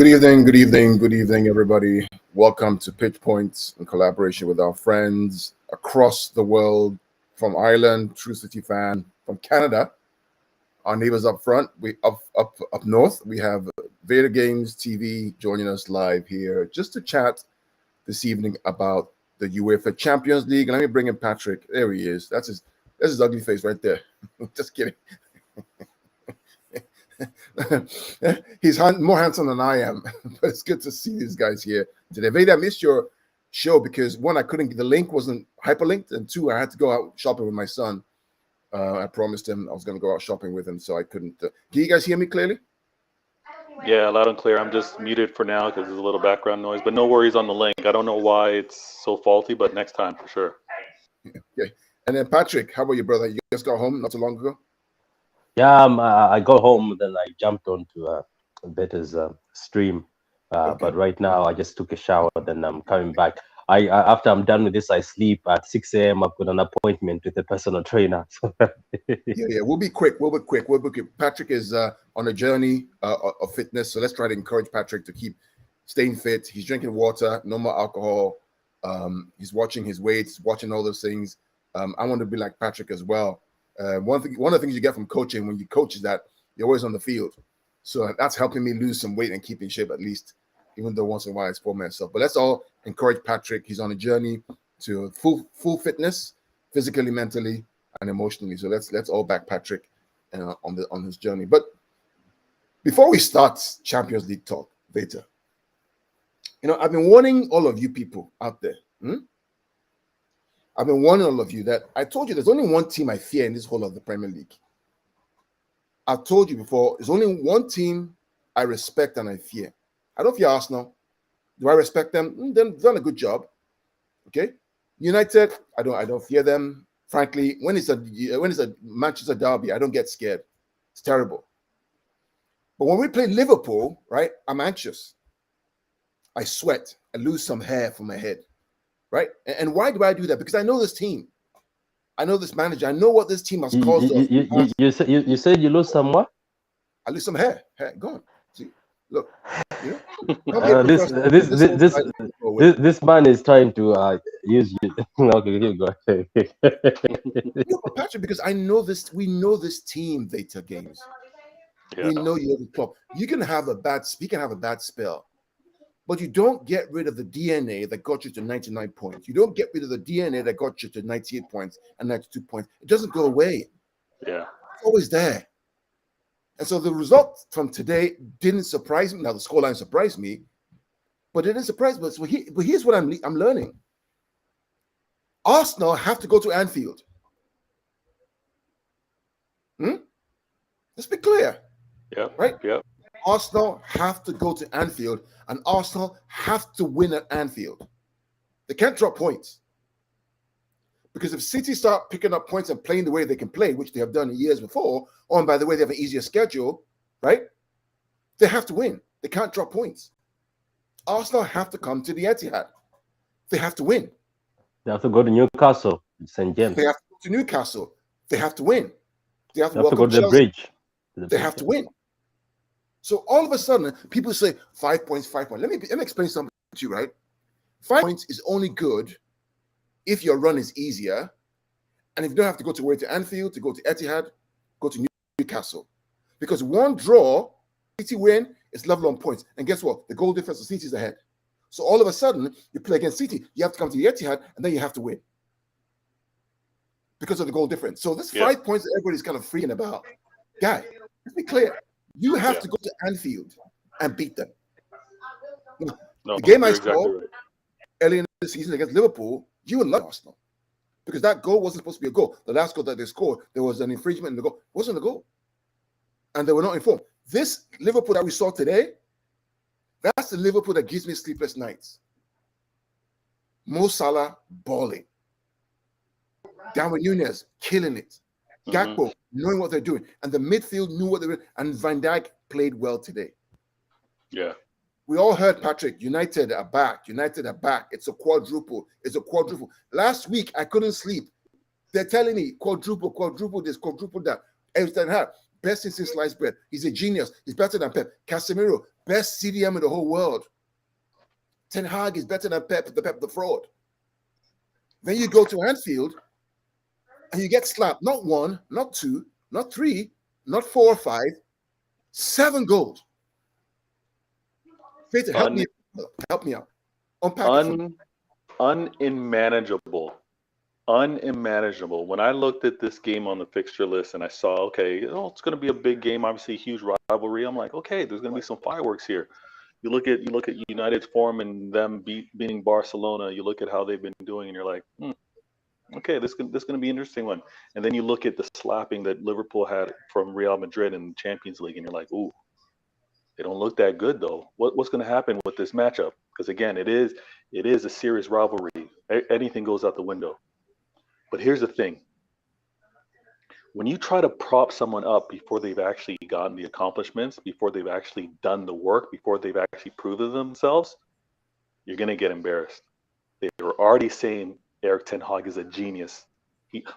Good evening, everybody. Welcome to Pitch Points in collaboration with our friends across the world, from Ireland, True City fan, from Canada, our neighbors up front, we up north. We have Vader Games TV joining us live here just to chat this evening about the UEFA Champions League. And let me bring in Patrick. There he is. That's his ugly face right there. Just kidding. He's more handsome than I am, but it's good to see these guys here today. Vader, I missed your show because one, I couldn't, the link wasn't hyperlinked, and two, I had to go out shopping with my son. I promised him I was going to go out shopping with him, so I couldn't. Can you guys hear me clearly? Yeah, loud and clear. I'm just muted for now because there's a little background noise, but no worries on the link. I don't know why it's so faulty, but next time for sure. Okay. And then Patrick, how about you, brother? You just got home not too long ago? Yeah, I got home, then I jumped onto Better's stream. Okay. But right now, I just took a shower, then I'm coming back. After I'm done with this, I sleep at 6 a.m. I've got an appointment with a personal trainer. Yeah, we'll be quick. We'll be quick. Patrick is on a journey of fitness, so let's try to encourage Patrick to keep staying fit. He's drinking water, no more alcohol. He's watching his weights, watching all those things. I want to be like Patrick as well. One of the things you get from coaching when you coach is that you're always on the field. So that's helping me lose some weight and keep in shape at least, even though once in a while I spoil myself. But let's all encourage Patrick. He's on a journey to full fitness, physically, mentally, and emotionally. So let's all back Patrick on his journey. But before we start Champions League talk, Veta, I've been warning all of you people out there. I've been warning all of you that I told you there's only one team I fear in this whole of the Premier League. I've told you before, there's only one team I respect and I fear. I don't fear Arsenal. Do I respect them? They've done a good job. Okay. United, I don't fear them. Frankly, when it's a Manchester derby, I don't get scared. It's terrible. But when we play Liverpool, right, I'm anxious. I sweat. I lose some hair from my head. Right? And why do I do that? Because I know this team. I know this manager. I know what this team has caused us. You said you lose some what? I lose some hair. Go on. See, look. This man is trying to use you. Okay, go ahead. But Patrick, because I know this. We know this team. Data games. Yeah. We know you have a club. You can have a bad spell. But you don't get rid of the DNA that got you to 99 points. You don't get rid of the DNA that got you to 98 points and 92 points. It doesn't go away. Yeah. It's always there. And so the result from today didn't surprise me. Now, the scoreline surprised me, but it didn't surprise me. But here's what I'm learning. Arsenal have to go to Anfield. Let's be clear. Yeah. Right? Yeah. Arsenal have to go to Anfield, and Arsenal have to win at Anfield. They can't drop points. Because if City start picking up points and playing the way they can play, which they have done years before, and by the way, they have an easier schedule, right? They have to win. They can't drop points. Arsenal have to come to the Etihad. They have to win. They have to go to Newcastle, St. James. They have to go to Newcastle. They have to win. They have to go to the bridge. They have to win. So all of a sudden, people say 5 points, 5 points. Let me explain something to you, right? 5 points is only good if your run is easier, and if you don't have to go to Anfield, to go to Etihad, go to Newcastle. Because one draw, City win, is level on points. And guess what? The goal difference of City is ahead. So all of a sudden, you play against City, you have to come to the Etihad, and then you have to win. Because of the goal difference. So this 5 points that everybody's kind of freaking about. Guy, let's be clear. You have to go to Anfield and beat them. The game I scored early in the season against Liverpool, you would love Arsenal. Because that goal wasn't supposed to be a goal. The last goal that they scored, there was an infringement in the goal. It wasn't a goal. And they were not informed. This Liverpool that we saw today, that's the Liverpool that gives me sleepless nights. Mo Salah balling. Darwin Núñez killing it. Gakpo knowing what they're doing, and the midfield knew what they were, and Van Dijk played well today. Yeah, we all heard Patrick. United are back. It's a quadruple. Last week I couldn't sleep. They're telling me quadruple this, quadruple that. Every time best in sliced bread. He's a genius. He's better than Pep. Casemiro, best CDM in the whole world. Ten Hag is better than Pep the fraud. Then you go to Anfield and you get slapped. Not one, not two, not three, not 4 or 5, 7 goals. Faith, help me out. Unpack it. Unmanageable. When I looked at this game on the fixture list and I saw, okay, it's going to be a big game, obviously a huge rivalry. I'm like, okay, there's going to be some fireworks here. You look at United's form and them beating Barcelona. You look at how they've been doing, and you're like, okay, this going to be an interesting one. And then you look at the slapping that Liverpool had from Real Madrid in the Champions League, and you're like, ooh, they don't look that good though. What's going to happen with this matchup? Because again, it is a serious rivalry. Anything goes out the window. But here's the thing. When you try to prop someone up before they've actually gotten the accomplishments, before they've actually done the work, before they've actually proven themselves, you're going to get embarrassed. They were already saying Erik ten Hag is a genius.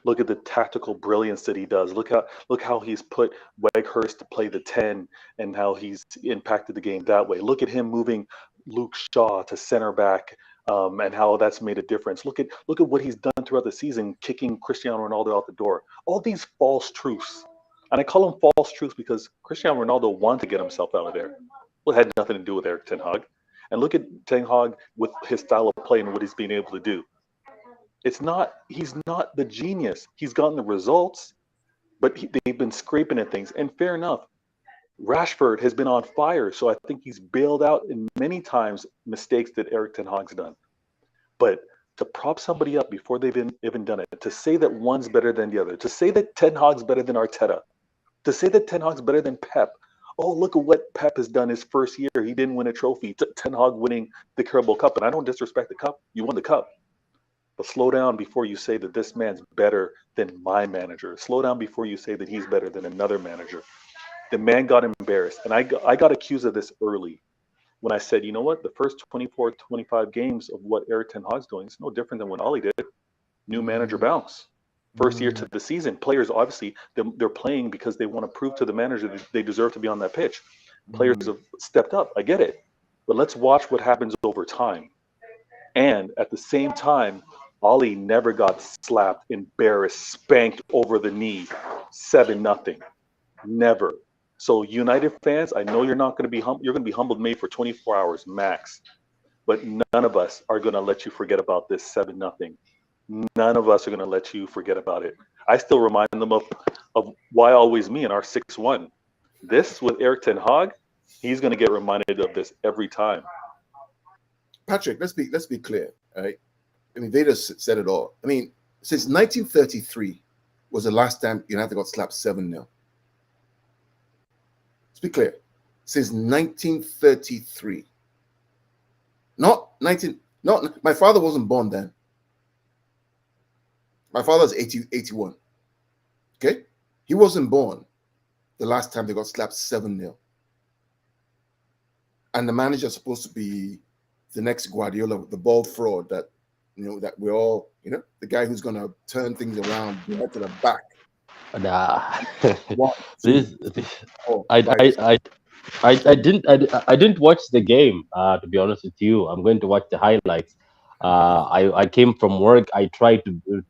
Look at the tactical brilliance that he does. Look how he's put Weghorst to play the 10 and how he's impacted the game that way. Look at him moving Luke Shaw to center back. And how that's made a difference. Look at what he's done throughout the season, kicking Cristiano Ronaldo out the door. All these false truths, and I call them false truths because Cristiano Ronaldo wanted to get himself out of there. Well, it had nothing to do with Erik ten Hag. And look at ten Hag with his style of play and what he's been able to do. He's not the genius. He's gotten the results, but they've been scraping at things. And fair enough. Rashford has been on fire, so I think he's bailed out in many times mistakes that Erik ten Hag's done. But to prop somebody up before they've even done it, to say that one's better than the other, to say that ten Hag's better than Arteta, to say that ten Hag's better than Pep. Oh, look at what Pep has done his first year. He didn't win a trophy. Ten Hag winning the Carabao Cup, and I don't disrespect the cup. You won the cup. But slow down before you say that this man's better than my manager. Slow down before you say that he's better than another manager. The man got embarrassed, and I got accused of this early when I said, you know what, the first 24, 25 games of what Erik ten Hag's doing is no different than what Ollie did. New manager bounce. First year to the season. Players, obviously, they're playing because they want to prove to the manager that they deserve to be on that pitch. Players have stepped up. I get it. But let's watch what happens over time. And at the same time, Ollie never got slapped, embarrassed, spanked over the knee, 7-0. Never. So United fans, I know you're not going to be you're going to be humbled maybe for 24 hours max, but none of us are going to let you forget about this 7-0. None of us are going to let you forget about it. I still remind them of why always me in our 6-1. This with Erik ten Hag, he's going to get reminded of this every time. Patrick, let's be clear, all right? I mean, they just said it all. I mean, since 1933 was the last time United got slapped 7-0. Be clear, since 1933. Not my father wasn't born then. My father's 81. Okay? He wasn't born the last time they got slapped 7-0. And the manager's supposed to be the next Guardiola, the bald fraud that that we're all, the guy who's gonna turn things around to the back. Nah. I didn't watch the game, to be honest with you. I'm going to watch the highlights. I came from work. I tried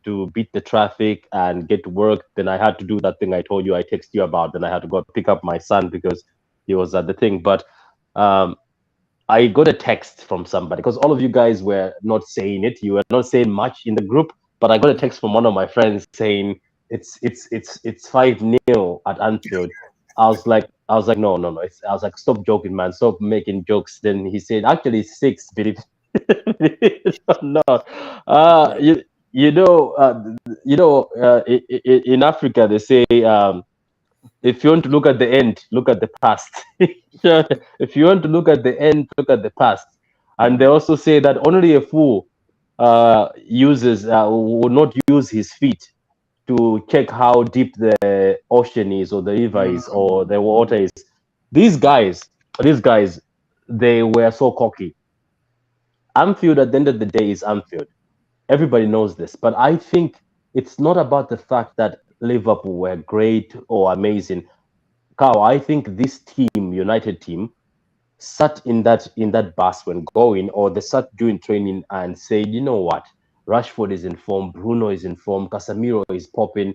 to beat the traffic and get to work. Then I had to do that thing I told you, I texted you about. Then I had to go pick up my son because he was at the thing. But I got a text from somebody because all of you guys were not saying it. You were not saying much in the group. But I got a text from one of my friends saying it's 5-0 at Anfield. I was like, no. I was like, stop joking, man. Stop making jokes. Then he said, actually, it's 6. Believe it or not. In Africa they say, if you want to look at the end, look at the past. If you want to look at the end, look at the past. And they also say that only a fool will not use his feet to check how deep the ocean is or the river is or the water is. These guys, they were so cocky. Anfield, at the end of the day, is Anfield. Everybody knows this. But I think it's not about the fact that Liverpool were great or amazing. Carl, I think this team, United team, sat in that bus when going, or they sat during training and said, you know what, Rashford is in form, Bruno is in form, Casemiro is popping.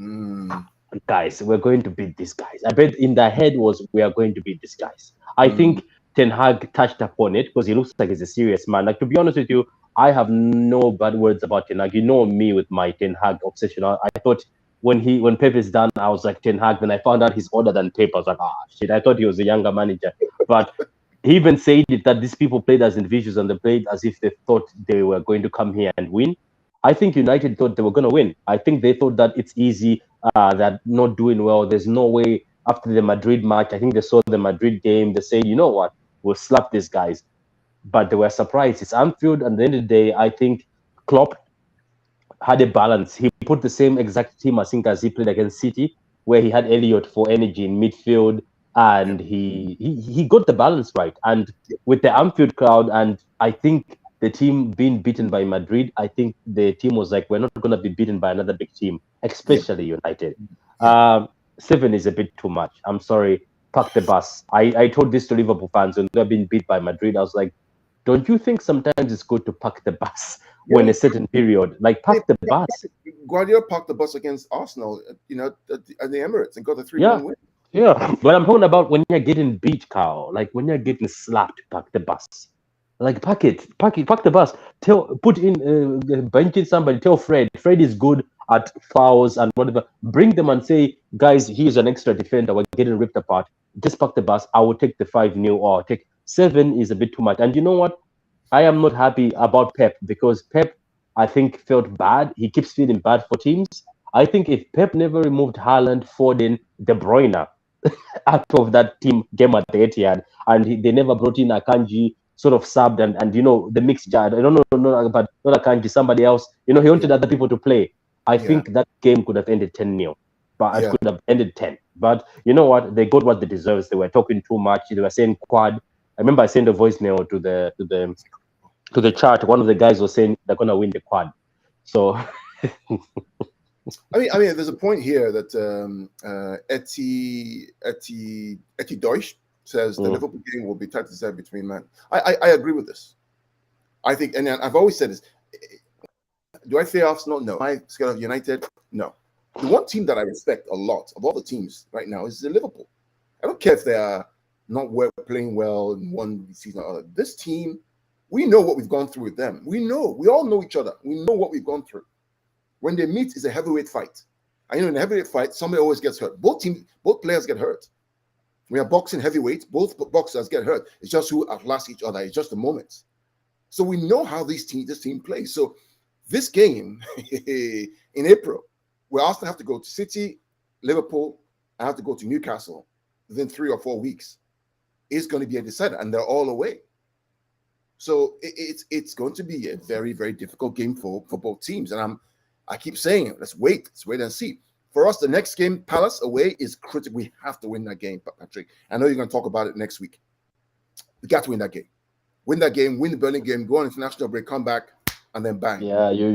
Mm, Guys, we're going to beat these guys. I bet in their head was we are going to beat these guys. I mm, think Ten Hag touched upon it because he looks like he's a serious man. Like, to be honest with you, I have no bad words about Ten Hag. You know me with my Ten Hag obsession. I thought when Pep is done, I was like Ten Hag. Then I found out he's older than Pep. I was like, ah, shit. I thought he was a younger manager. But he even said it that these people played as individuals and they played as if they thought they were going to come here and win. I think United thought they were going to win. I think they thought that it's easy, that not doing well. There's no way after the Madrid match. I think they saw the Madrid game. They said, you know what, we'll slap these guys. But they were surprised. It's Anfield, and at the end of the day, I think Klopp had a balance. He put the same exact team, I think, as he played against City, where he had Elliott for energy in midfield, yeah, and he got the balance right. And with the Anfield crowd, and I think the team being beaten by Madrid, I think the team was like, we're not going to be beaten by another big team, yeah, especially United. yeah. Um, 7 is a bit too much. I'm sorry. Park the bus. I told this to Liverpool fans when they've been beat by Madrid. I was like, don't you think sometimes it's good to park the bus when Yeah, a certain period, like Hey, park the bus? Guardiola parked the bus against Arsenal, at the Emirates and got a 3-1 Yeah, win. yeah. But I'm talking about when you're getting beat, Carl. Like when you're getting slapped, park the bus. Like park the bus. Put in, bench in somebody. Tell Fred. Fred is good at fouls and whatever. Bring them and say, guys, he's an extra defender. We're getting ripped apart. Just park the bus. I will take the 5-0 or take 7 is a bit too much. And you know what? I am not happy about Pep because Pep, I think, felt bad. He keeps feeling bad for teams. I think if Pep never removed Haaland, Foden, De Bruyne out of that team game at the Etihad, and they never brought in Akanji, sort of subbed and the mixed jar. I don't know, no, but not Akanji, somebody else. He wanted Yeah, other people to play. I yeah, think that game could have ended 10-0, but it yeah. could have ended 10. But you know what? They got what they deserve. They were talking too much. They were saying quad. I remember I sent a voicemail to the chat. One of the guys was saying they're gonna win the quad. So I mean, there's a point here that Etty Deutsch says the Liverpool game will be tight to set between men. I agree with this. I think, and I've always said this. Do I fear Arsenal? No. Am I scared of United? No. The one team that I respect a lot of all the teams right now is the Liverpool. I don't care if they are not playing well in one season or other. This team, we know what we've gone through with them. We all know each other. We know what we've gone through. When they meet, it's a heavyweight fight. And in a heavyweight fight, somebody always gets hurt. Both players get hurt. We are boxing heavyweights. Both boxers get hurt. It's just who outlast each other. It's just a moment. So we know how this team plays. So this game in April, we also have to go to City, Liverpool, and have to go to Newcastle within 3 or 4 weeks. It's going to be a decider, and they're all away. So it's going to be a very, very difficult game for both teams. And I keep saying it. Let's wait and see. For us, the next game, Palace away, is critical. We have to win that game, Patrick. I know you're going to talk about it next week. We got to win that game. Win that game, win the Berlin game, go on international break, come back, and then bang. yeah, you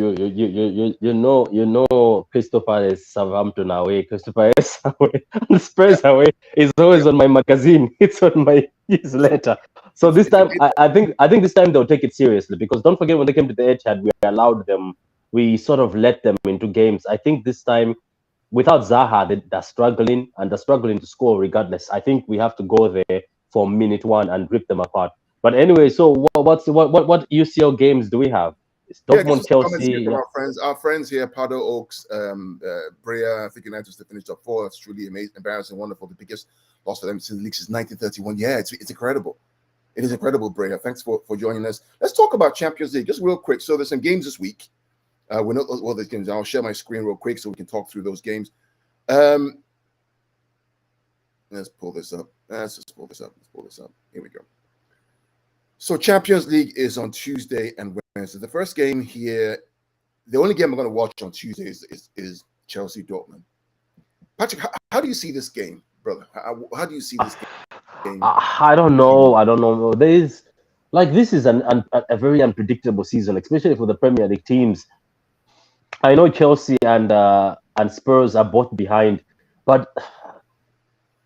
know, Christopher is Southampton away, Christopher is away, and Spurs away. It's always on my magazine. It's on my newsletter. So this time, I think this time they'll take it seriously because don't forget when they came to the Etihad, we allowed them. We sort of let them into games. I think this time, without Zaha, they're struggling and they're struggling to score regardless. I think we have to go there for minute 1 and rip them apart. But anyway, so what UCL games do we have? It's Dortmund, Chelsea. From our friends here, Pardo Oaks, Brea. I think United just finished up 4. That's truly amazing, embarrassing, wonderful. The biggest loss for them since the league since 1931. Yeah, it's incredible. It is incredible, Brea. Thanks for joining us. Let's talk about Champions League just real quick. So there's some games this week. We know all these games. I'll share my screen real quick so we can talk through those games. Let's pull this up. Let's pull this up. Here we go. So Champions League is on Tuesday and Wednesday. The first game here, the only game I'm going to watch on Tuesday is Chelsea Dortmund. Patrick, how do you see this game, brother? How do you see this game? I don't know. This is a very unpredictable season, especially for the Premier League teams. I know Chelsea and Spurs are both behind, but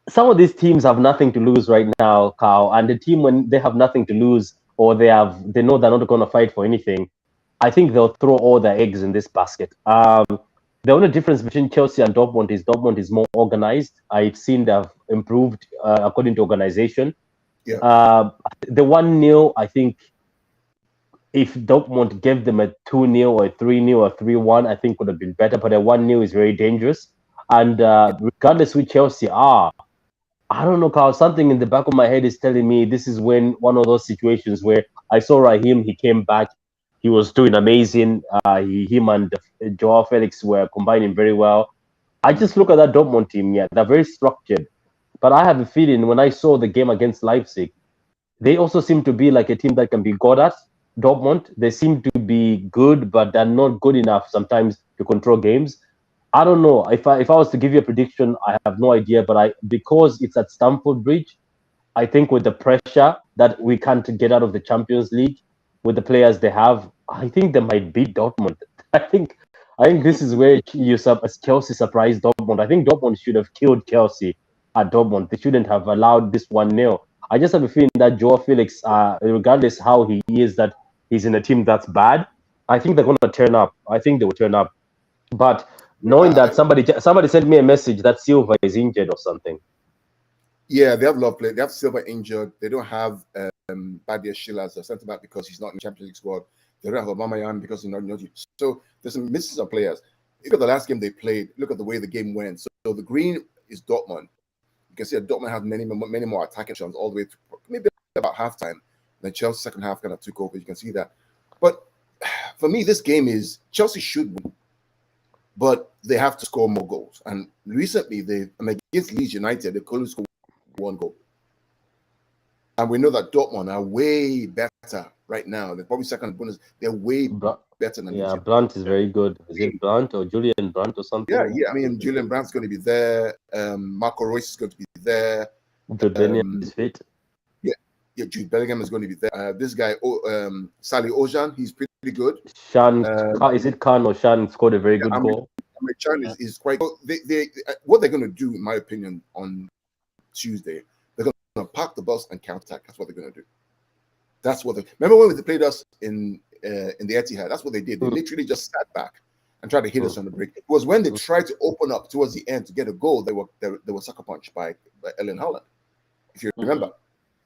some of these teams have nothing to lose right now, Carl, and the team, when they have nothing to lose or they know they're not going to fight for anything, I think they'll throw all their eggs in this basket. The only difference between Chelsea and Dortmund is more organized. I've seen they've improved according to organization. Yeah. The 1-0, I think, if Dortmund gave them a 2-0 or a 3-0 or 3-1, I think would have been better. But a 1-0 is very dangerous. And regardless who Chelsea are, I don't know, Carl. Something in the back of my head is telling me this is when one of those situations where I saw Raheem, he came back, he was doing amazing. Him and Joao Felix were combining very well. I just look at that Dortmund team, yeah, they're very structured. But I have a feeling when I saw the game against Leipzig, they also seem to be like a team that can be good at Dortmund. They seem to be good, but they're not good enough sometimes to control games. I don't know. If I was to give you a prediction, I have no idea. But because it's at Stamford Bridge, I think with the pressure that we can't get out of the Champions League with the players they have, I think they might beat Dortmund. I think this is where Chelsea surprised Dortmund. I think Dortmund should have killed Chelsea at Dortmund. They shouldn't have allowed this 1-0. I just have a feeling that Joao Felix, regardless how he is, that he's in a team that's bad. I think they're going to turn up. I think they will turn up. But knowing that somebody sent me a message that Silva is injured or something. Yeah, they have a lot of players. They have Silva injured. They don't have Badia Schiller as a centre back because he's not in the Champions League squad. They don't have Aubameyang because he's not in the So there's some misses of players. Look at the last game they played. Look at the way the game went. So the green is Dortmund. You can see that Dortmund had many more attacking shots all the way to maybe about halftime. Then Chelsea second half kind of took over. You can see that. But for me, this game is Chelsea should win, but they have to score more goals. And recently, against Leeds United, they couldn't score one goal. And we know that Dortmund are way better right now. They're probably second in Bundesliga. They're way better than Leeds. Brandt is very good. Is it Brandt or Julian Brandt or something? Yeah. I mean, Julian Brandt's going to be there. Marco Reus is going to be there. Jude Bellingham is fit. Yeah, Jude Bellingham is going to be there. This guy, Sally Ojan, he's pretty good. Is it Khan or Shan scored a very good goal? Chan is quite. What they're going to do, in my opinion, on Tuesday, they're going to park the bus and counter-attack. That's what they're going to do. That's what remember when they played us in the Etihad? That's what they did. They literally just sat back and tried to hit us on the break. It was when they tried to open up towards the end to get a goal, they were sucker punched by Erling Haaland, if you remember.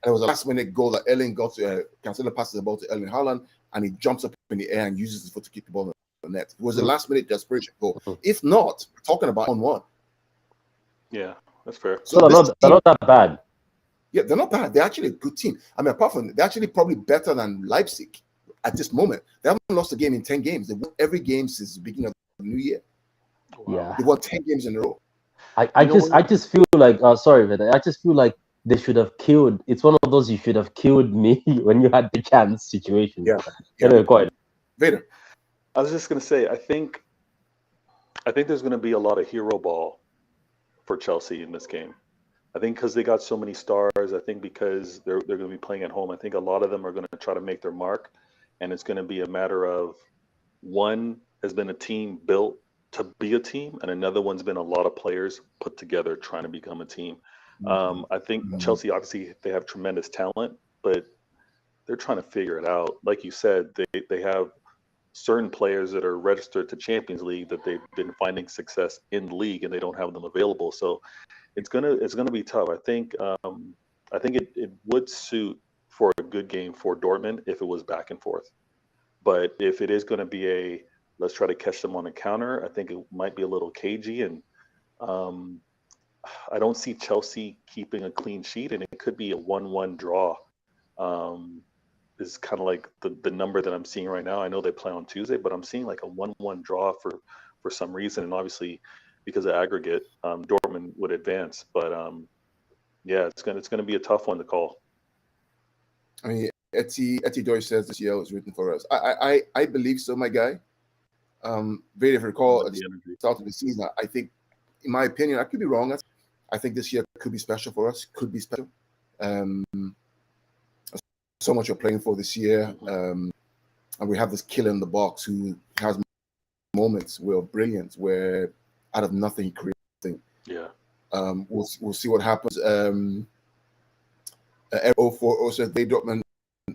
And it was a last-minute goal that Erling got to Cancelo passes the ball to Erling Haaland, and he jumps up in the air and uses his foot to kick the ball in the net. It was a last-minute desperation goal. If not, we're talking about 1-1. Yeah, that's fair. So they're not that bad. Yeah, they're not bad. They're actually a good team. I mean, apart from they're actually probably better than Leipzig at this moment. They haven't lost a game in 10 games. They've won every game since the beginning of the new year. Yeah, they've won 10 games in a row. I just feel like sorry, Vader. I just feel like they should have killed. It's one of those you should have killed me when you had the chance situation. Yeah. Anyway, go ahead. Vader. I was just gonna say, I think there's gonna be a lot of hero ball for Chelsea in this game. I think because they got so many stars. I think because they're going to be playing at home. I think a lot of them are going to try to make their mark, and it's going to be a matter of one has been a team built to be a team, and another one's been a lot of players put together trying to become a team. I think Chelsea, obviously, they have tremendous talent, but they're trying to figure it out. Like you said, they have certain players that are registered to Champions League that they've been finding success in the league, and they don't have them available. So it's gonna be tough. I think it would suit for a good game for Dortmund if it was back and forth. But if it is going to be let's try to catch them on a counter, I think it might be a little cagey, and I don't see Chelsea keeping a clean sheet, and it could be a 1-1 draw. Is kind of like the number that I'm seeing right now. I know they play on Tuesday, but I'm seeing like a 1-1 draw for some reason, and obviously because of aggregate, Dortmund would advance. But yeah, it's gonna be a tough one to call. I mean, Etty Deutsch says this year was written for us. I believe so, my guy. Very if you recall at the start of the season, I think, in my opinion, I could be wrong. I think this year could be special for us. Could be special. So much you're playing for this year, and we have this killer in the box who has moments where brilliant, where out of nothing he creates thing. Yeah. We'll see what happens. 04 also they Dortmund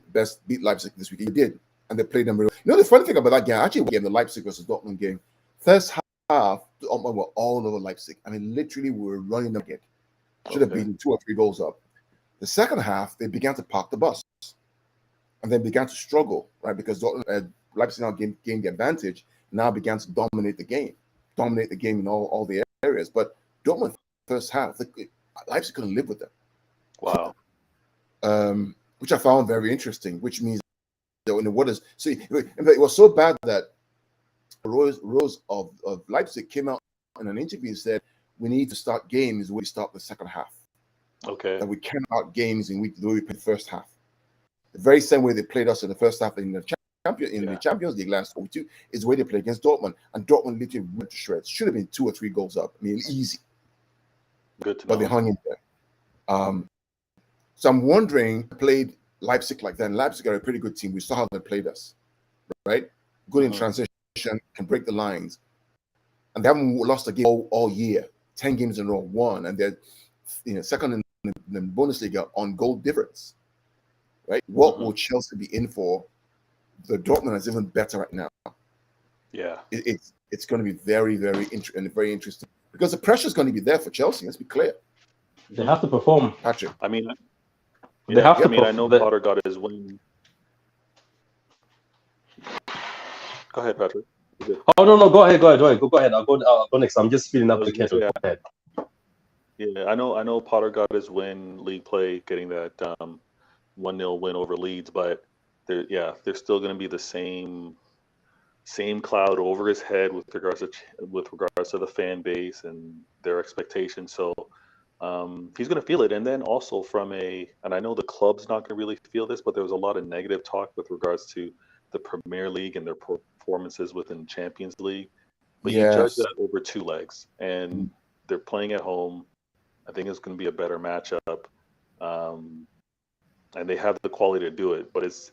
best beat Leipzig this week. He did, and they played them. You know the funny thing about that game, the Leipzig versus Dortmund game. First half, Dortmund were all over Leipzig. I mean, literally, we were running them again. Should have beaten 2 or 3 goals up. The second half, they began to park the bus, and then began to struggle, right? Because Leipzig now gained the advantage. Now began to dominate the game in all the areas. But Dortmund first half, Leipzig couldn't live with them. Wow. Which I found very interesting. Which means that it was so bad that Rose of Leipzig came out in an interview and said, "We need to start games when we start the second half. Okay. That we cannot start games in the way we played the first half. The very same way they played us in the first half in the Champions League last week is the way they played against Dortmund, and Dortmund literally went to shreds. Should have been 2 or 3 goals up. I mean, easy. Good to know. But they hung in there. So I'm wondering, played Leipzig like that. And Leipzig are a pretty good team. We saw how they played us, right? Good in transition, can break the lines, and they haven't lost a game all year. 10 games in a row, won, and they're second in the Bundesliga on goal difference, right? What will Chelsea be in for? The Dortmund is even better right now. Yeah, it's going to be very, very interesting because the pressure is going to be there for Chelsea. Let's be clear. They have to perform, Patrick. I mean, they have to. I know Potter got his win. Go ahead, Patrick. Oh no, go ahead. Go ahead. I'll go next. I'm just filling up the kettle. Go ahead. Yeah, I know Potter got his win league play, getting that 1-0 win over Leeds, but there's still going to be the same cloud over his head with regards to the fan base and their expectations. So he's going to feel it, and then also and I know the club's not going to really feel this, but there was a lot of negative talk with regards to the Premier League and their performances within Champions League. But you judge that over 2 legs, and they're playing at home. I think it's going to be a better matchup, and they have the quality to do it. But it's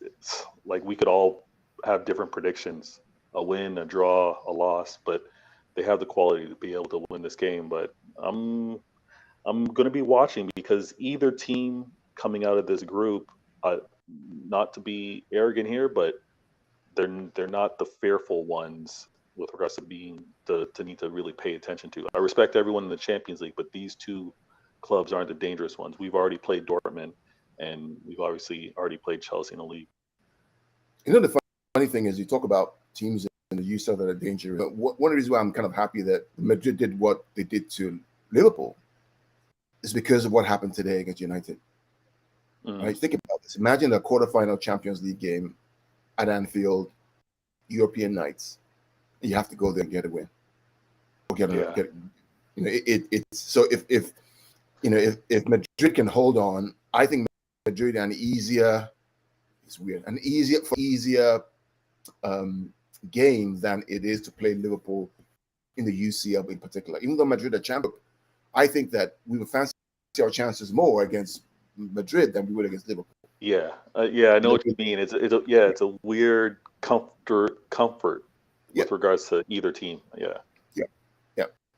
like we could all have different predictions: a win, a draw, a loss. But they have the quality to be able to win this game. But I'm going to be watching, because either team coming out of this group, not to be arrogant here, but they're not the fearful ones with regards to to need to really pay attention to. I respect everyone in the Champions League, but these 2 clubs aren't the dangerous ones. We've already played Dortmund, and we've obviously already played Chelsea in the league. You know, the funny thing is, you talk about teams in the UCL that are dangerous. But one of the reasons why I'm kind of happy that Madrid did what they did to Liverpool is because of what happened today against United. Right? Think about this. Imagine a quarterfinal Champions League game at Anfield, European nights. You have to go there and get a win. So if Madrid can hold on, I think Madrid an easier game than it is to play Liverpool in the UCL in particular. Even though Madrid are champion, I think that we would fancy our chances more against Madrid than we would against Liverpool. Yeah, I know what you mean. It's a weird comfort with regards to either team. Yeah.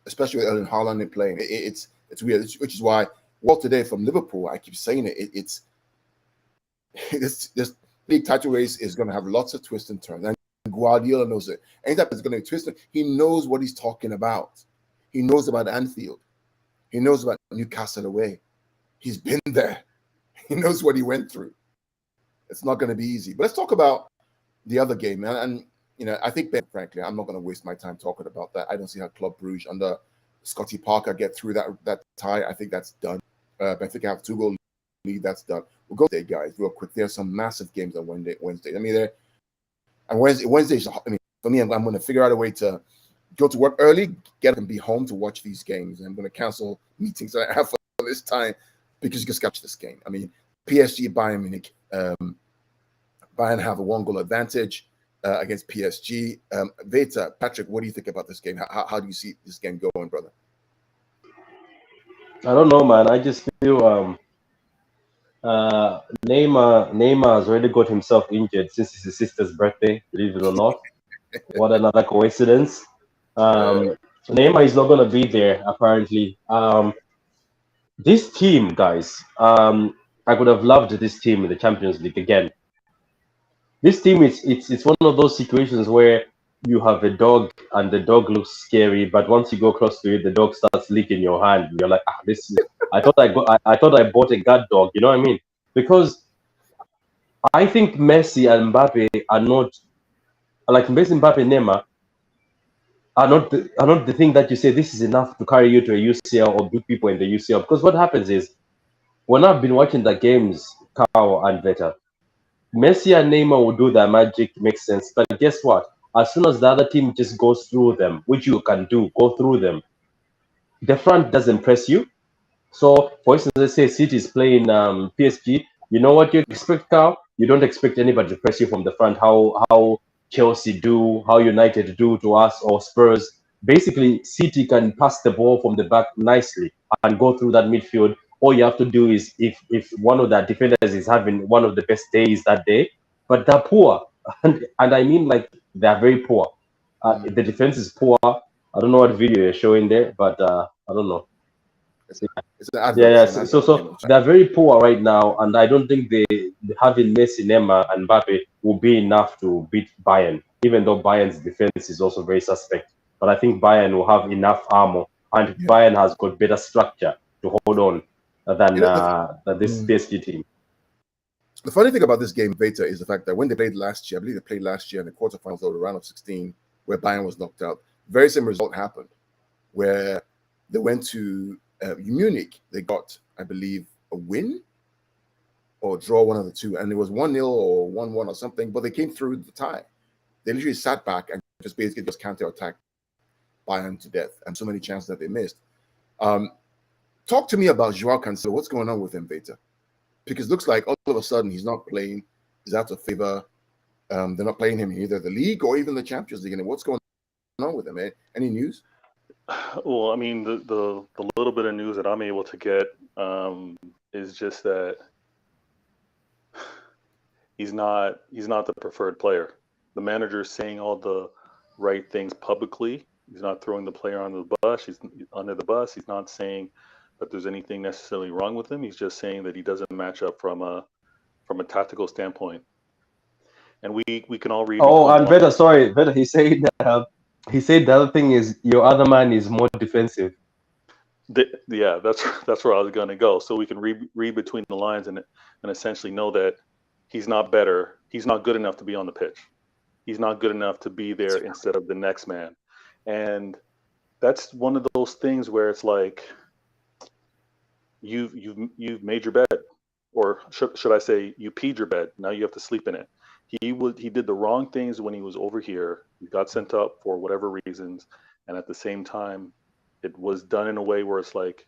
Especially with Erling Haaland playing, it's weird. Which is why today from Liverpool, I keep saying it. This big title race is going to have lots of twists and turns, and Guardiola knows it. Anytime it's going to be twisted, he knows what he's talking about. He knows about Anfield. He knows about Newcastle away. He's been there. He knows what he went through. It's not going to be easy. But let's talk about the other game. And I think, frankly, I'm not going to waste my time talking about that. I don't see how Club Brugge under Scotty Parker get through that tie. I think that's done. Benfica have 2-goal lead. That's done. We'll go there, guys, real quick. There's some massive games on Wednesday. I mean, Wednesday. I mean, for me, I'm going to figure out a way to go to work early, get up and be home to watch these games. I'm going to cancel meetings that I have for this time because you can catch this game. I mean, PSG, Bayern Munich. Bayern have a 1-goal advantage against PSG. Veta, Patrick, what do you think about this game? How do you see this game going, brother? I don't know, man. I just feel Neymar has already got himself injured since it's his sister's birthday, believe it or not. What another coincidence. Neymar is not going to be there, apparently. This team, guys, I could have loved this team in the Champions League again. This team is it's one of those situations where you have a dog and the dog looks scary, but once you go close to it, the dog starts licking your hand. You're like, ah, this is. I thought I bought a guard dog. You know what I mean? Because I think Messi and Mbappe are not like Messi, Mbappe, Neymar are not the thing that you say this is enough to carry you to a UCL or beat people in the UCL. Because what happens is when I've been watching the games, Kao and Veta, Messi and Neymar will do their magic, makes sense. But guess what? As soon as the other team just goes through them, which you can do, go through them, the front doesn't press you. So, for instance, let's say City is playing PSG. You know what you expect, Carl? You don't expect anybody to press you from the front. How Chelsea do, how United do to us, or Spurs. Basically, City can pass the ball from the back nicely and go through that midfield. All you have to do is if one of the defenders is having one of the best days that day, but they're poor, and I mean like they're very poor. The defense is poor. I don't know what video you're showing there, but I don't know. It's an advert. Yeah, yeah. It's an So, advert. they're very poor right now, and I don't think having Messi, Neymar, and Mbappe will be enough to beat Bayern. Even though Bayern's defense is also very suspect, but I think Bayern will have enough armor, and Bayern has got better structure to hold on than than this PSG team. The funny thing about this game, Beta, is the fact that when they played last year, I believe they played last year in the quarterfinals or the round of 16, where Bayern was knocked out. Very similar result happened, where they went to Munich. They got, I believe, a win or draw, one of the two, and it was 1-0 or 1-1 or something. But they came through the tie. They literally sat back and just basically just counter-attacked Bayern to death, and so many chances that they missed. Talk to me about Joao Cancelo. What's going on with him, Beta? Because it looks like all of a sudden he's not playing. He's out of favor. They're not playing him in either the league or even the Champions League. And what's going on with him, man? Any news? Well, I mean, the little bit of news that I'm able to get is just that he's not the preferred player. The manager is saying all the right things publicly. He's not throwing the player under the bus. He's under the bus. He's not saying that there's anything necessarily wrong with him. He's just saying that he doesn't match up from a tactical standpoint. And we can all read. Oh, and Veta, he said the other thing is your other man is more defensive. Yeah, that's where I was going to go. So we can read between the lines and essentially know that he's not better. He's not good enough to be on the pitch. He's not good enough to be there instead of the next man. And that's one of those things where it's like you've made your bed, or should I say you peed your bed. Now you have to sleep in it. He did the wrong things when he was over here. He got sent up for whatever reasons, and at the same time, it was done in a way where it's like,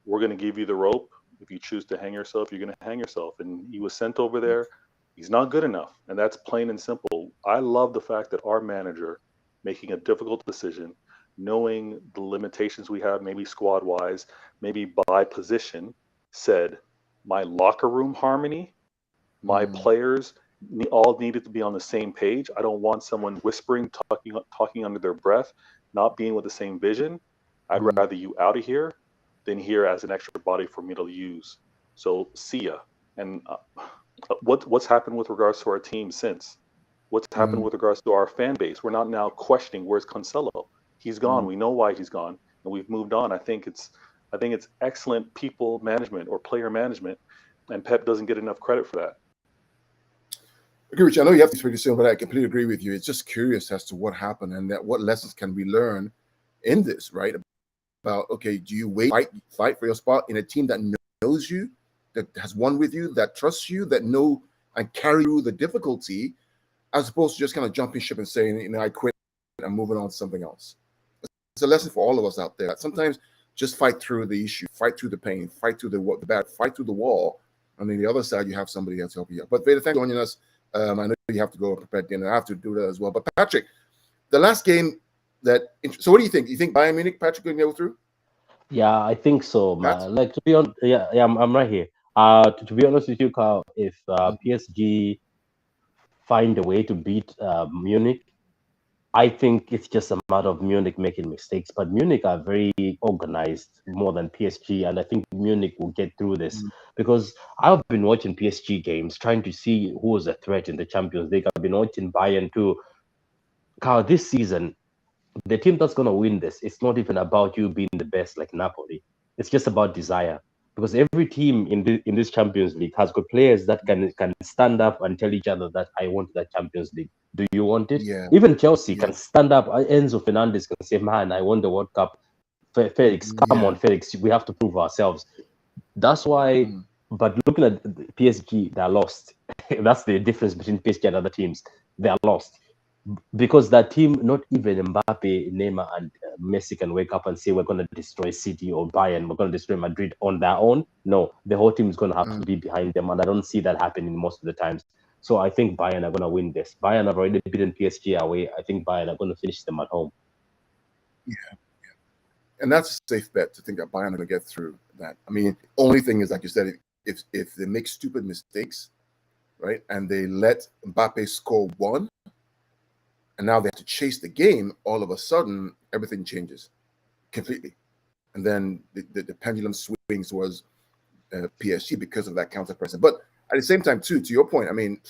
we're going to give you the rope. If you choose to hang yourself, you're going to hang yourself. And he was sent over there. He's not good enough, and that's plain and simple. I love the fact that our manager, making a difficult decision, knowing the limitations we have, maybe squad wise, maybe by position, said, my locker room harmony, my players all needed to be on the same page. I don't want someone whispering, talking under their breath, not being with the same vision. I'd rather you out of here than here as an extra body for me to use. So see ya. And what's happened with regards to our team since? What's happened with regards to our fan base? We're not now questioning where's Cancelo. He's gone. We know why he's gone, and we've moved on. I think it's excellent people management or player management, and Pep doesn't get enough credit for that. Okay, Rich, I know you have to pretty soon, but I completely agree with you. It's just curious as to what happened and that what lessons can we learn in this, right? About, okay, do you fight for your spot in a team that knows you, that has won with you, that trusts you, that know and carry through the difficulty, as opposed to just kind of jumping ship and saying, I quit, I'm moving on to something else. It's a lesson for all of us out there. Sometimes just fight through the issue, fight through the pain, fight through the bad, fight through the wall, and then the other side, you have somebody else help you out. But Veda, thanks for joining us. I know you have to go prepare dinner. I have to do that as well. But Patrick, the last game so what do you think? You think Bayern Munich, Patrick, going to go through? Yeah, I think so, man. Like, to be honest, I'm right here. To be honest with you, Carl, if PSG find a way to beat Munich, I think it's just a matter of Munich making mistakes, but Munich are very organized more than PSG, and I think Munich will get through this because I've been watching PSG games, trying to see who is a threat in the Champions League. I've been watching Bayern too. Carl, this season, the team that's going to win this, it's not even about you being the best like Napoli. It's just about desire. Because every team in this Champions League has got players that can stand up and tell each other that I want that Champions League. Do you want it? Yeah, Even Chelsea yeah, can stand up. Enzo Fernandez can say, "Man, I won the World Cup." Felix, come yeah. on, Felix, we have to prove ourselves. That's why. But looking at PSG, they're lost. That's the difference between PSG and other teams. They're lost because that team, not even Mbappe, Neymar, and Messi can wake up and say we're going to destroy City or Bayern, we're going to destroy Madrid on their own. No, the whole team is going to have to be behind them, and I don't see that happening most of the times. So I think Bayern are going to win this. Bayern have already beaten PSG away. I think Bayern are going to finish them at home. Yeah. And that's a safe bet to think that Bayern are going to get through that. I mean, only thing is, like you said, if they make stupid mistakes, right, and they let Mbappe score one, and now they have to chase the game, all of a sudden, everything changes completely. And then the pendulum swings towards PSG because of that counter pressing. But at the same time, too, to your point, I mean,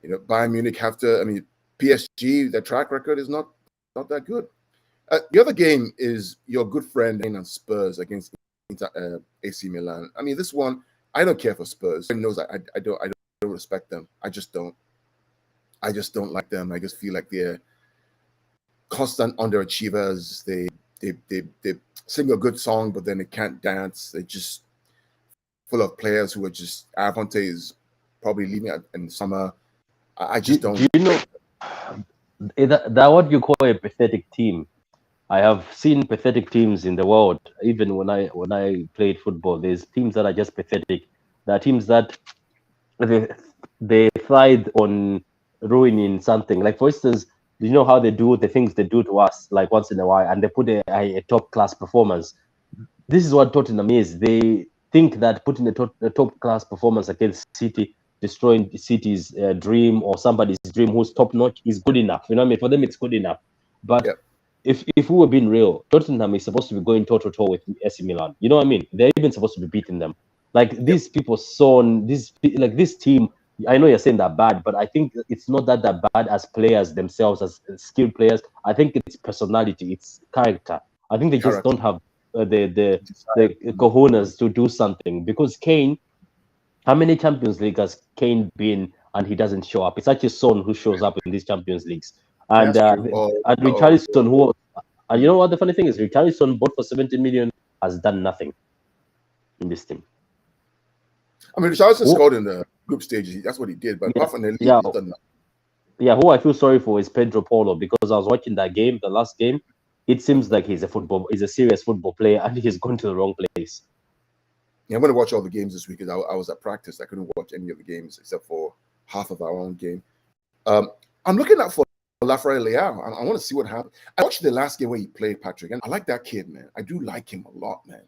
Bayern Munich have to, I mean, PSG, their track record is not that good. The other game is your good friend and Spurs against AC Milan. I mean, this one, I don't care for Spurs. Everyone knows I don't respect them. I just don't like them. I just feel like they're constant underachievers. They sing a good song, but then they can't dance. They're just full of players who are just Avante is probably leaving in summer. I just don't. Do you know that what you call a pathetic team? I have seen pathetic teams in the world. Even when I played football, there's teams that are just pathetic. There are teams that they thrive on ruining something. Like, for instance, you know how they do the things they do to us, like once in a while, and they put a top class performance. This is what Tottenham is. They think that putting a top class performance against City, destroying City's dream or somebody's dream who's top notch is good enough. You know what I mean? For them, it's good enough. But if we were being real, Tottenham is supposed to be going toe to toe with AC Milan. You know what I mean? They're even supposed to be beating them. Like these people this team. I know you're saying that bad, but I think it's not that bad as players themselves, as skilled players. I think it's personality, it's character. I think they just don't have the cojones to do something. Because Kane, how many Champions League has Kane been and he doesn't show up? It's actually Son who shows up in these Champions Leagues. And Richarlison, who, and you know what the funny thing is, Richarlison bought for 70 million has done nothing in this team. I mean, Richarlison scored in the group stages. That's what he did. But apart from the league, he's done nothing. Yeah, who I feel sorry for is Pedro Porro, because I was watching that game, the last game. It seems like he's a serious football player, and he's gone to the wrong place. Yeah, I'm going to watch all the games this week because I was at practice. I couldn't watch any of the games except for half of our own game. I'm looking out for Rafael Leao. I want to see what happens. I watched the last game where he played, Patrick, and I like that kid, man. I do like him a lot, man.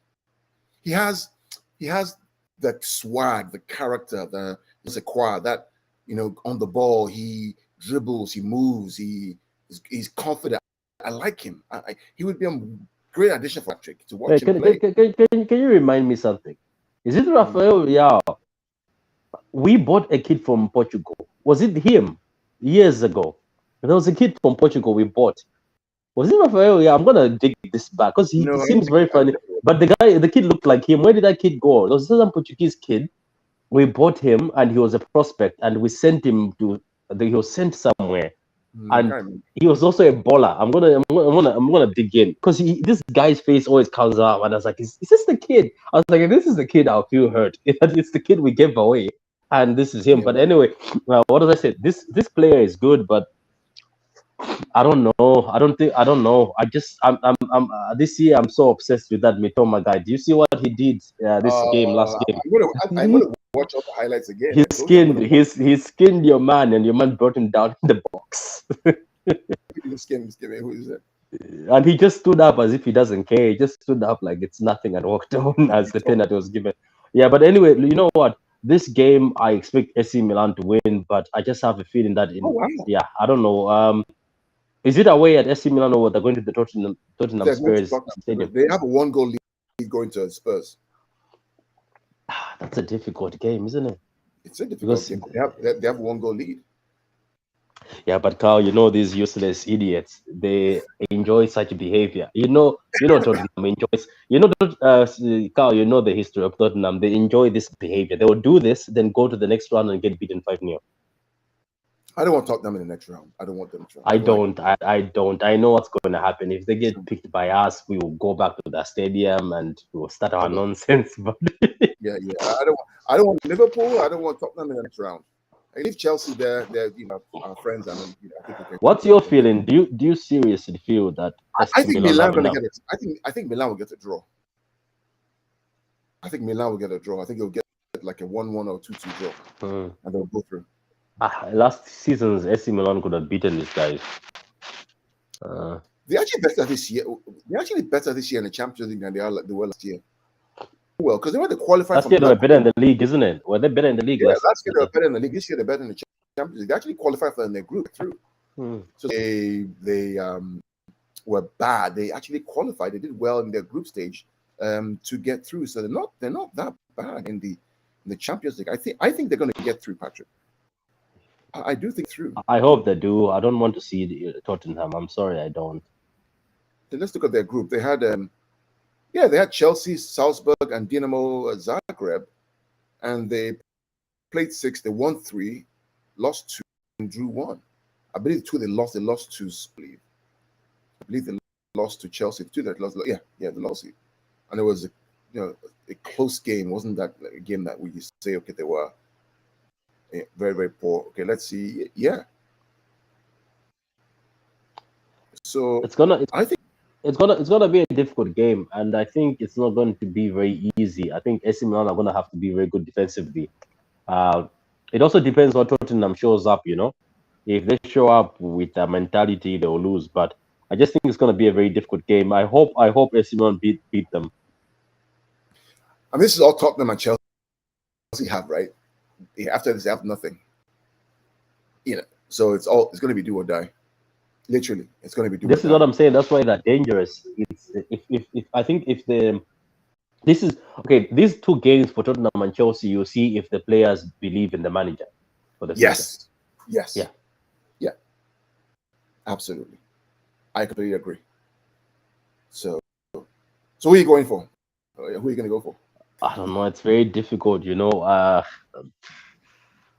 He has the swag, the character, the acquire that, on the ball, he dribbles, he moves, he's confident. I like him. He would be a great addition for Patrick to watch him play. Can you remind me something? Is it Rafael Leao? We bought a kid from Portugal. Was it him years ago? There was a kid from Portugal we bought. Was it Rafael? Yeah, I'm gonna dig this back because he seems very funny. But the kid looked like him. Where did that kid go? There was some Portuguese kid. We bought him, and he was a prospect, and we sent him to. He was sent somewhere, and he was also a baller. I'm gonna dig in because this guy's face always comes up, and I was like, is this the kid? I was like, if this is the kid, I'll feel hurt. It's the kid we gave away, and this is him. But anyway, what did I say? This player is good, but I don't know. I don't know. I'm this year I'm so obsessed with that Mitoma guy. Do you see what he did last game? I'm gonna watch all the highlights again. He skinned your man, and your man brought him down in the box. Who is that? And he just stood up as if he doesn't care. He just stood up like it's nothing and walked on as the penalty was given. Yeah, but anyway, you know what? This game I expect AC Milan to win, but I just have a feeling that I don't know. Is it away at AC Milan or they're going to the Tottenham They're going to Spurs Tottenham. Stadium? They have a 1-goal lead going to Spurs. That's a difficult game, isn't it? It's a difficult Because game. They have a 1-goal lead. yeah, but Carl, you know these useless idiots. They enjoy such behavior. You know Tottenham enjoys. Carl, you know the history of Tottenham. They enjoy this behavior. They will do this, then go to the next round and get beaten 5-0. I don't want Tottenham in the next round. I don't want them to. I don't. I know what's going to happen. If they get picked by us, we will go back to the stadium and we will start our nonsense. But yeah. I don't want Liverpool. I don't want Tottenham in the next round. I leave Chelsea there. They're our friends. And I think what's your feeling? Do you seriously feel that? I think Milan going to get it. I think Milan will get a draw. I think Milan will get a draw. I think they'll get like a 1-1 or 2-2 draw, and they'll go through. Last season's AC Milan could have beaten these guys. They're actually better this year. They're actually better this year in the Champions League than they were last year. Well, because they were the qualified. Last year they were better in the league, isn't it? Were they better in the league? Yeah, last year they were better in the league. This year they're better in the Champions League. They actually qualified for their group through. So they were bad. They actually qualified. They did well in their group stage to get through. So they're not that bad in the Champions League. I think they're going to get through, Patrick. I do think through. I hope they do. I don't want to see Tottenham. I'm sorry, I don't. Then let's look at their group. They had they had Chelsea, Salzburg, and Dinamo Zagreb, and they played 6. They won 3, lost 2, and drew 1. I believe 2 they lost. They lost 2. I believe they lost to Chelsea. 2 that lost. Yeah, they lost it. And it was a close game. It wasn't that a game that we say okay they were very, very poor. Okay, let's see. Yeah. So I think it's gonna be a difficult game, and I think it's not going to be very easy. I think AC Milan are gonna have to be very good defensively. It also depends on Tottenham shows up. If they show up with a mentality, they'll lose. But I just think it's gonna be a very difficult game. I hope AC Milan beat them. I mean, this is all Tottenham and Chelsea have, right? After this, they have nothing. So it's going to be do or die. Literally, it's going to be do. This is what I'm saying. That's why they're dangerous. It's if I think this is okay. These 2 games for Tottenham and Chelsea, you see if the players believe in the manager for the future. Yes. Yeah. Absolutely, I completely agree. So who are you going for? Who are you going to go for? I don't know. It's very difficult,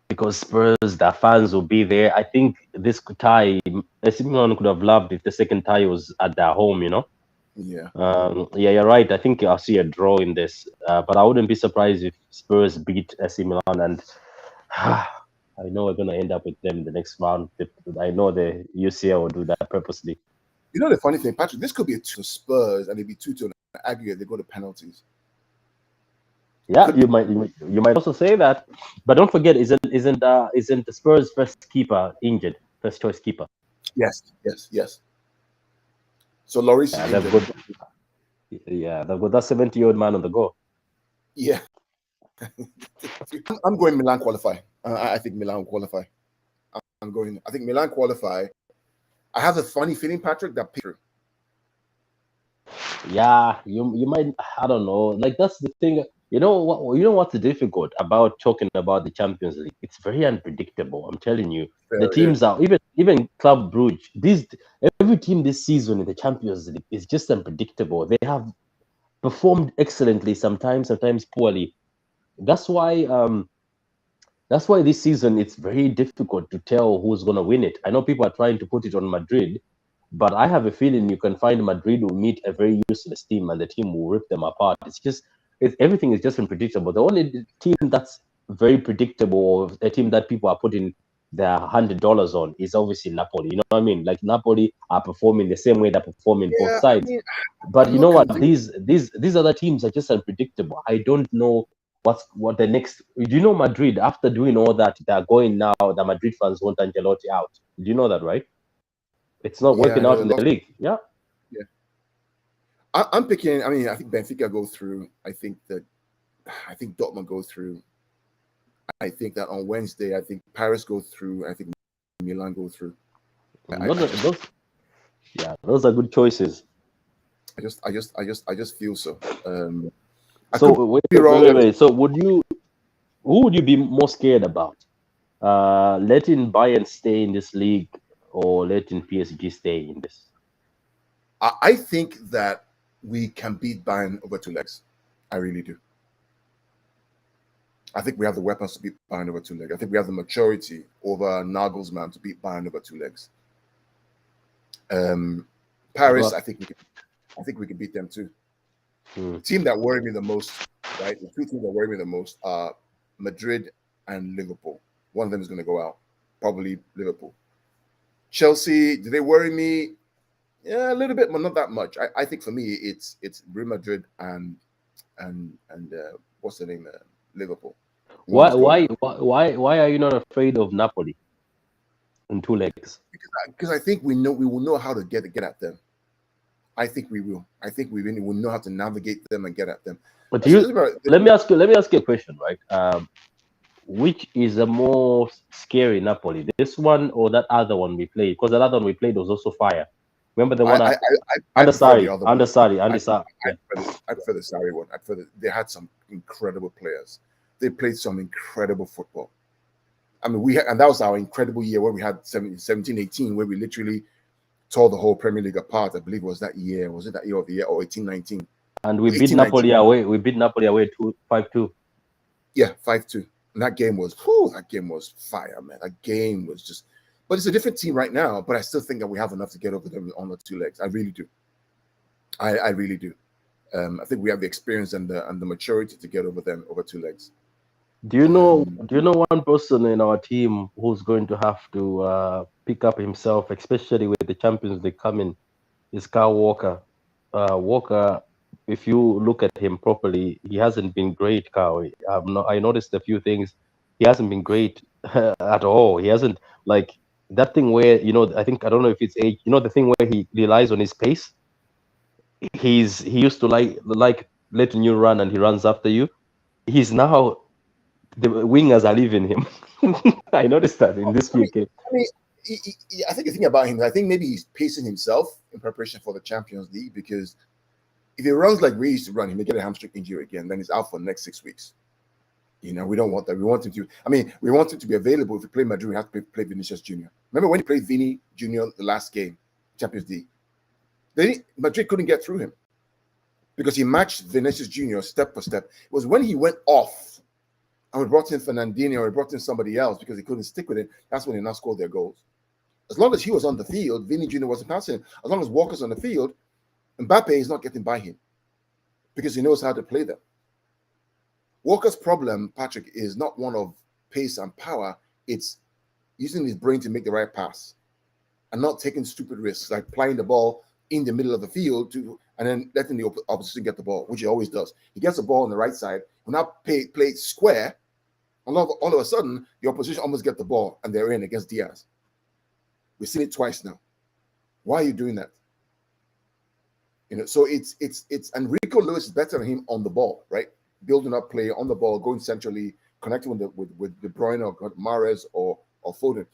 because Spurs, their fans will be there. I think this tie, AC Milan could have loved if the second tie was at their home, Yeah. You're right. I think I'll see a draw in this, but I wouldn't be surprised if Spurs beat AC Milan, and I know we're going to end up with them in the next round. I know the UCL will do that purposely. You know the funny thing, Patrick, this could be a 2 Spurs, and it'd be 2-2 in the aggregate. They go to penalties. Yeah, you might also say that, but don't forget, isn't the Spurs first keeper injured? First choice keeper. Yes. So Lloris. Yeah, they've got that 70-year-old man on the go. Yeah. I'm going Milan qualify. I think Milan qualify. I think Milan qualify. I have a funny feeling, Patrick, that Peter. Yeah, you might. I don't know. Like that's the thing. You know what's difficult about talking about the Champions League? It's very unpredictable. I'm telling you, the teams are even Club Brugge. Every team this season in the Champions League is just unpredictable. They have performed excellently sometimes poorly. That's why this season it's very difficult to tell who's going to win it. I know people are trying to put it on Madrid, but I have a feeling you can find Madrid will meet a very useless team and the team will rip them apart. Everything is just unpredictable. The only team that's very predictable, or a team that people are putting their $100 on, is obviously Napoli. You know what I mean? Like Napoli are performing the same way they're performing both sides. But you know what? These other teams are just unpredictable. I don't know what the next. Do you know Madrid? After doing all that, they're going now. The Madrid fans want Ancelotti out. Do you know that, right? It's not working out in the league. Yeah. I'm picking. I mean, I think Benfica go through. I think Dortmund go through. I think that on Wednesday, I think Paris go through. I think Milan go through. Yeah, those are good choices. I just feel so. I So could be wrong. wait. So who would you be more scared about? Letting Bayern stay in this league or letting PSG stay in this? I think that we can beat Bayern over two legs. I really do. I think we have the weapons to beat Bayern over two legs. I think we have the maturity over Nagelsmann to beat Bayern over two legs. Paris, But I think we can beat them too. hmm, The team that worry me the most, right? The two teams that worry me the most are Madrid and Liverpool. One of them is going to go out, probably Liverpool. Chelsea, do they worry me? Yeah, a little bit, but not that much. I think for me, it's Real Madrid and what's the name? Liverpool. One of why them's going why out why are you not afraid of Napoli in two legs? because I think we will know how to get at them. I think we will. I think we really will know how to navigate them and get at them. But That's just about let me ask you a question, right? Which is the more scary Napoli, this one or that other one we played? Because that other one we played was also fire. Remember the one I prefer the Sari, other one. under Sari. Yeah. I prefer the Sarri one. They had some incredible players. They played some incredible football. I mean, and that was our incredible year where we had 17, 18, where we literally tore the whole Premier League apart. I believe it was that year. Was it that year of the year or 18, 19? And we beat 18, Napoli 19. away. We beat Napoli away 5-2. Yeah, 5-2. And that game was fire, man. That game was just, but it's a different team right now. But I still think that we have enough to get over them on the two legs. I really do. I really do. I think we have the experience and the maturity to get over them over two legs. Do you know one person in our team who's going to have to pick up himself, especially with the Champions League coming? Is Kyle Walker. Walker, if you look at him properly, he hasn't been great, Kyle. I noticed a few things. He hasn't been great at all. He hasn't, like, that thing where, I don't know if it's age, the thing where he relies on his pace. He used to like letting you run and he runs after you. He's now, the wingers are leaving him. I noticed that in this few games. I mean, I think the thing about him, I think maybe he's pacing himself in preparation for the Champions League, because if he runs like we used to run, he may get a hamstring injury again. Then he's out for the next 6 weeks. We don't want that. We want him to. I mean, we want him to be available. If we play Madrid, we have to play Vinicius Junior. Remember when he played Vini Junior the last game, Champions League? Madrid couldn't get through him because he matched Vinicius Junior step for step. It was when he went off and we brought in Fernandinho or we brought in somebody else because he couldn't stick with it. That's when they now scored their goals. As long as he was on the field, Vini Jr. wasn't passing. As long as Walker's on the field, Mbappe is not getting by him because he knows how to play them. Walker's problem, Patrick, is not one of pace and power. It's using his brain to make the right pass and not taking stupid risks, like playing the ball in the middle of the field and then letting the opposition get the ball, which he always does. He gets the ball on the right side, will now play square, and all of a sudden, the opposition almost get the ball and they're in against Diaz. We've seen it twice now. Why are you doing that? So it's and Rico Lewis is better than him on the ball, right? Building up play on the ball, going centrally, connecting with De Bruyne or Mahrez or Foden.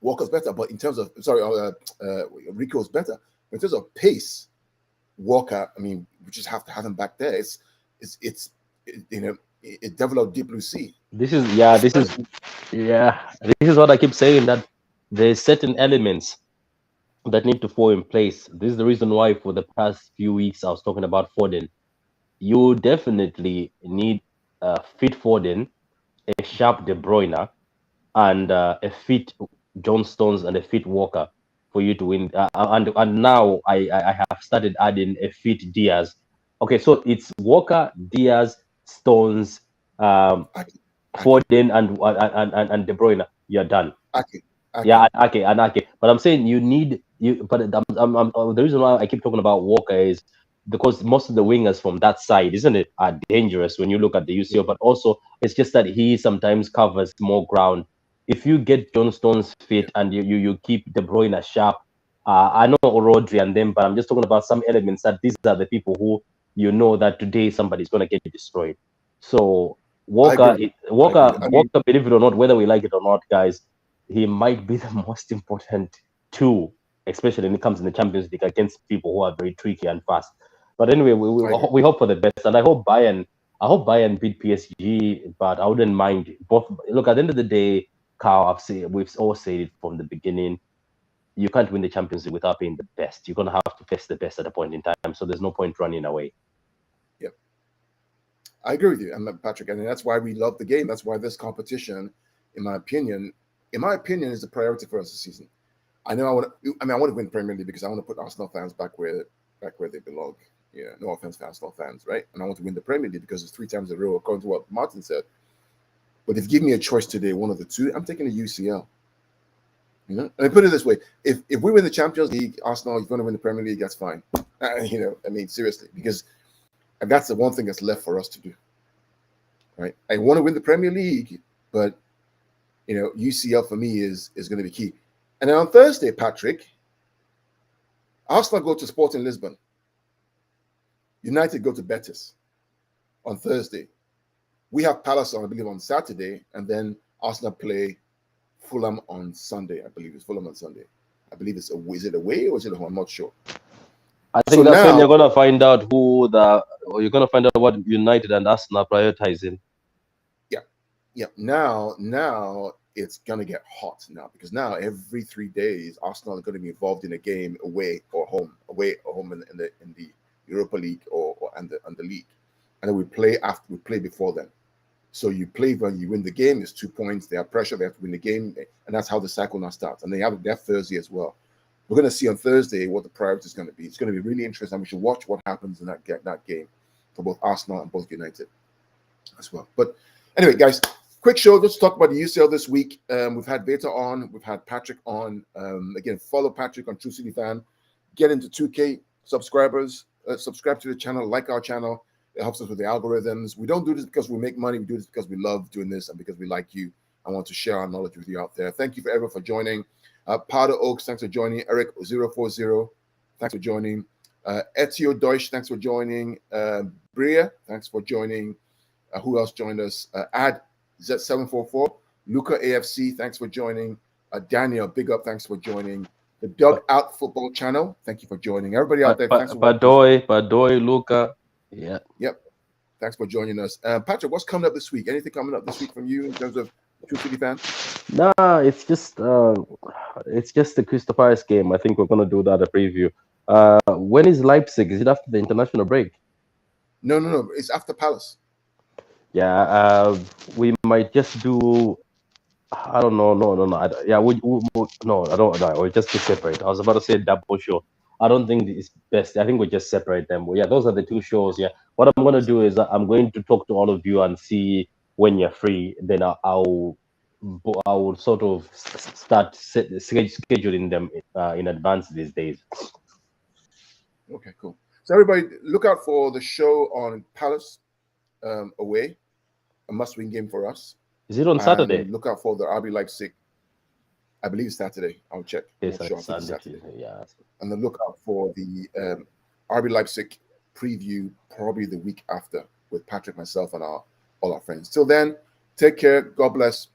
Walker's better, but in terms of Rico's better. In terms of pace, Walker, I mean, we just have to have him back there. It developed Deep Blue Sea. This is what I keep saying, that there's certain elements that need to fall in place. This is the reason why for the past few weeks I was talking about Foden. You definitely need a fit Foden, a sharp De Bruyne, and a fit John Stones and a fit Walker for you to win. And now I have started adding a fit Diaz. Okay, so it's Walker, Diaz, Stones, Foden, and De Bruyne. You're done. Okay. Yeah, Ake. But I'm saying you need you. But the reason why I keep talking about Walker is because most of the wingers from that side, isn't it, are dangerous when you look at the UCL. But also, it's just that he sometimes covers more ground. If you get John Stones fit and you keep De Bruyne sharp, I know Rodri and them, but I'm just talking about some elements that these are the people who that today somebody's going to get destroyed. So Walker, believe it or not, whether we like it or not, guys, he might be the most important tool especially when it comes in the Champions League against people who are very tricky and fast. But anyway, agree. we hope for the best, and I hope Bayern beat PSG, but I wouldn't mind both. Look, at the end of the day, Carl, we've all said it from the beginning. You can't win the Champions League without being the best. You're gonna have to face the best at a point in time. So there's no point running away. Yep, I agree with you, and Patrick, and that's why we love the game. That's why this competition, in my opinion, is the priority for us this season. I know I want to win Premier League because I want to put Arsenal fans back where they belong. Yeah, no offense to Arsenal fans, right? And I want to win the Premier League because it's 3 times in a row, according to what Martin said. But if you give me a choice today, one of the two, I'm taking the UCL. You know, and I put it this way: if we win the Champions League, Arsenal is going to win the Premier League. That's fine. You know, I mean, seriously, because that's the one thing that's left for us to do. Right? I want to win the Premier League, but you know, UCL for me is going to be key. And then on Thursday, Patrick, Arsenal go to Sporting Lisbon. United go to Betis on Thursday. We have Palace on, I believe, on Saturday, and then Arsenal play Fulham on Sunday. I believe it's Fulham on Sunday. I believe is it away or is it home? I'm not sure. I think that's when you're gonna find out you're gonna find out what United and Arsenal are prioritizing. Yeah. Now it's gonna get hot now because now every 3 days Arsenal are going to be involved in a game away or home in the Europa League and the league, and then we play before then. So you play when you win the game. It's 2 points. They have pressure. They have to win the game, and that's how the cycle now starts. And they have Thursday as well. We're going to see on Thursday what the priority is going to be. It's going to be really interesting. We should watch what happens in that game for both Arsenal and both United as well. But anyway, guys, quick show. Let's talk about the UCL this week. We've had Beta on. We've had Patrick on. Again, follow Patrick on True City Fan. Get into 2K subscribers. Subscribe to the channel. Like our channel. It helps us with the algorithms. We don't do this because we make money. We do this because we love doing this and because we like you. I want to share our knowledge with you out there. Thank you for everyone for joining. Powder Oaks, thanks for joining. Eric040, thanks for joining. Etio Deutsch, thanks for joining. Bria, thanks for joining. Who else joined us? Ad Z744. Luca AFC, thanks for joining. Daniel, big up, thanks for joining. The Dug Out Football Channel, thank you for joining. Everybody out there, thanks for Badoy, Luca. Yeah. Yep. Thanks for joining us. Patrick, what's coming up this week? Anything coming up this week from you in terms of True City Fan? Nah, it's just the Crystal Palace game. I think we're gonna do that a preview. When is Leipzig? Is it after the international break? No. It's after Palace. Yeah. We might just do. I don't know. No. No, I don't know. We'll just be separate. I was about to say double show. I don't think it's best. I think we just separate them. Yeah, those are the 2 shows. Yeah. What I'm going to do is I'm going to talk to all of you and see when you're free. Then I'll sort of start scheduling them in advance these days. Okay, cool. So everybody, look out for the show on Palace away, a must-win game for us. Is it on Saturday? Look out for the RB Leipzig. I believe it's Saturday. I'll check. It's Saturday. Yeah. And then look out for the RB Leipzig preview probably the week after with Patrick, myself, and all our friends. Till then, take care. God bless.